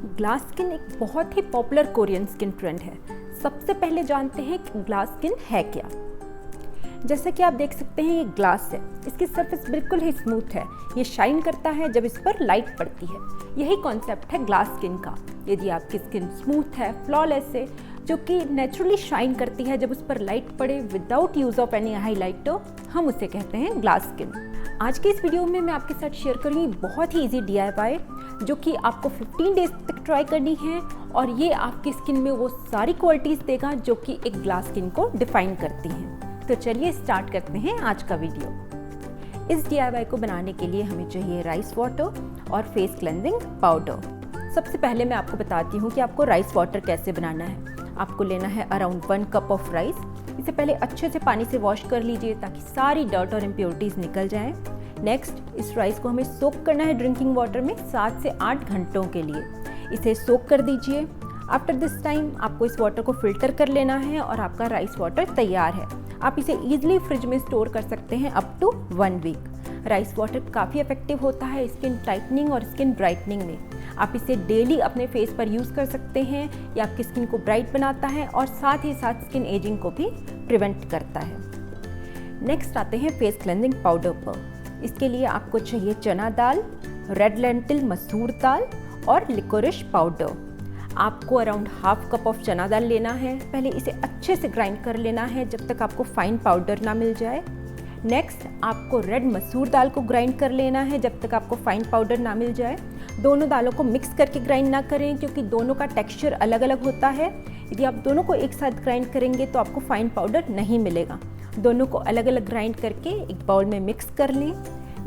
Glass skin एक बहुत ही popular Korean skin trend है। सबसे पहले जानते हैं कि ग्लास स्किन है क्या। जैसा कि आप देख सकते हैं, ये ग्लास है। इसकी सरफेस बिल्कुल ही स्मूथ है। ये शाइन करता है जब इस पर लाइट पड़ती है। यही कॉन्सेप्ट है ग्लास स्किन का। यदि आपकी स्किन स्मूथ है, फ्लॉलेस है, जो कि नेचुरली शाइन करती है जब उस पर लाइट पड़े without use of any highlighter, हम उसे कहते हैं ग्लास स्किन। आज के इस वीडियो में मैं आपके साथ शेयर करूँगी बहुत ही इजी DIY, जो कि आपको 15 डेज तक ट्राई करनी है और ये आपकी स्किन में वो सारी क्वालिटीज़ देगा जो कि एक ग्लास स्किन को डिफाइन करती हैं। तो चलिए स्टार्ट करते हैं आज का वीडियो। इस DIY को बनाने के लिए हमें चाहिए राइस वाटर और फेस क्लेंजिंग पाउडर। सबसे पहले मैं आपको बताती हूँ कि आपको राइस वाटर कैसे बनाना है। आपको लेना है अराउंड 1 कप ऑफ राइस। इसे पहले अच्छे से पानी से वॉश कर लीजिए ताकि सारी डर्ट और इम्प्योरिटीज़ निकल जाएं। नेक्स्ट, इस राइस को हमें सोक करना है ड्रिंकिंग वाटर में 7 से 8 घंटों के लिए। इसे सोक कर दीजिए। आफ्टर दिस टाइम आपको इस वाटर को फिल्टर कर लेना है और आपका राइस वाटर तैयार है। आप इसे ईजिली फ्रिज में स्टोर कर सकते हैं up to 1 week. Rice water काफ़ी इफेक्टिव होता है स्किन टाइटनिंग और स्किन ब्राइटनिंग में। आप इसे डेली अपने फेस पर यूज़ कर सकते हैं। ये आपकी स्किन को ब्राइट बनाता है और साथ ही साथ स्किन एजिंग को भी प्रिवेंट करता है। नेक्स्ट आते हैं फेस क्लेंजिंग पाउडर पर। इसके लिए आपको चाहिए चना दाल, रेड लेंटिल मसूर दाल और लिकोरिश पाउडर। आपको अराउंड हाफ कप ऑफ चना दाल लेना है। पहले इसे अच्छे से ग्राइंड कर लेना है जब तक आपको फाइन पाउडर ना मिल जाए। नेक्स्ट, आपको रेड मसूर दाल को ग्राइंड कर लेना है जब तक आपको फाइन पाउडर ना मिल जाए। दोनों दालों को मिक्स करके ग्राइंड ना करें क्योंकि दोनों का टेक्सचर अलग अलग होता है। यदि आप दोनों को एक साथ ग्राइंड करेंगे तो आपको फाइन पाउडर नहीं मिलेगा। दोनों को अलग अलग ग्राइंड करके एक बाउल में मिक्स कर लें।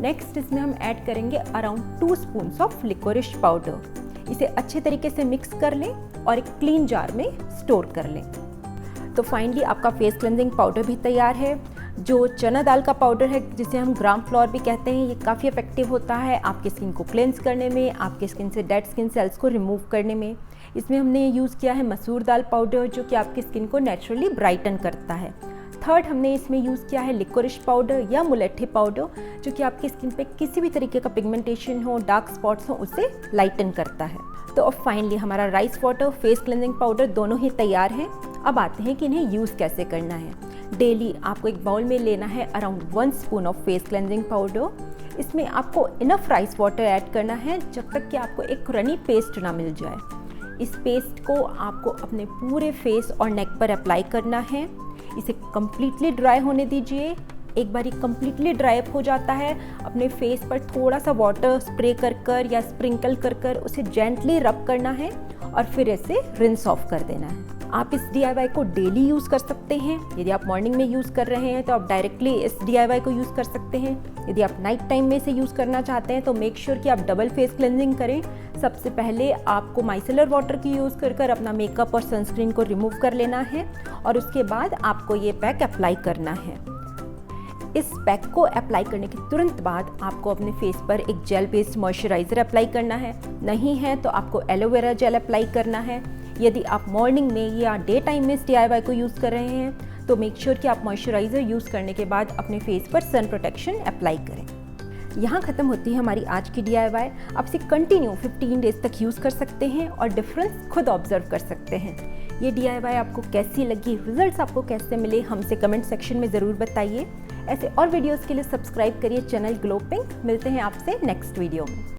नेक्स्ट, इसमें हम ऐड करेंगे अराउंड 2 स्पून्स ऑफ लिकोरिश पाउडर। इसे अच्छे तरीके से मिक्स कर लें और एक क्लीन जार में स्टोर कर लें। तो फाइनली आपका फेस क्लेंजिंग पाउडर भी तैयार है। जो चना दाल का पाउडर है, जिसे हम ग्राम फ्लोर भी कहते हैं, ये काफ़ी इफेक्टिव होता है आपकी स्किन को क्लेंस करने में, आपके स्किन से डेड स्किन सेल्स को रिमूव करने में। इसमें हमने यूज़ किया है मसूर दाल पाउडर, जो कि आपकी स्किन को नेचुरली ब्राइटन करता है। थर्ड, हमने इसमें यूज़ किया है लिकोरिश पाउडर या मुलेठी पाउडर, जो कि आपकी स्किन पे किसी भी तरीके का पिगमेंटेशन हो, डार्क स्पॉट्स हो, उसे लाइटन करता है। तो अब फाइनली हमारा rice water, face cleansing powder दोनों ही तैयार हैं। अब आते हैं कि इन्हें यूज़ कैसे करना है। डेली आपको एक बाउल में लेना है around 1 spoon of face cleansing powder. इसमें आपको इनफ राइस वाटर ऐड करना है जब तक कि आपको एक रनी पेस्ट ना मिल जाए। इस पेस्ट को आपको अपने पूरे फेस और नेक पर अप्लाई करना है। इसे कम्प्लीटली ड्राई होने दीजिए। एक बार ये कम्प्लीटली ड्राई अप हो जाता है, अपने फेस पर थोड़ा सा वाटर स्प्रे कर या स्प्रिंकल कर उसे जेंटली रब करना है और फिर इसे रिंस ऑफ कर देना है। आप इस DIY को डेली यूज़ कर सकते हैं। यदि आप मॉर्निंग में यूज़ कर रहे हैं तो आप डायरेक्टली इस DIY को यूज़ कर सकते हैं। यदि आप नाइट टाइम में इसे यूज़ करना चाहते हैं तो मेक श्योर कि आप डबल फेस क्लेंजिंग करें। सबसे पहले आपको माइसेलर वाटर की यूज़ कर अपना मेकअप और सनस्क्रीन को रिमूव कर लेना है और उसके बाद आपको ये पैक अप्लाई करना है। इस पैक को अप्लाई करने के तुरंत बाद आपको अपने फेस पर एक जेल बेस्ड मॉइस्चराइज़र अप्लाई करना है। नहीं है तो आपको एलोवेरा जेल अप्लाई करना है। यदि आप मॉर्निंग में या डे टाइम में इस DIY को यूज़ कर रहे हैं तो मेक श्योर कि आप मॉइस्चराइज़र यूज़ करने के बाद अपने फेस पर सन प्रोटेक्शन अप्लाई करें। यहाँ ख़त्म होती है हमारी आज की DIY। आप इसे कंटिन्यू 15 डेज तक यूज़ कर सकते हैं और डिफरेंस खुद ऑब्जर्व कर सकते हैं। ये DIY आपको कैसी लगी, रिजल्ट्स आपको कैसे मिले, हमसे कमेंट सेक्शन में ज़रूर बताइए। ऐसे और वीडियोज़ के लिए सब्सक्राइब करिए चैनल ग्लो पिंक। मिलते हैं आपसे नेक्स्ट वीडियो में।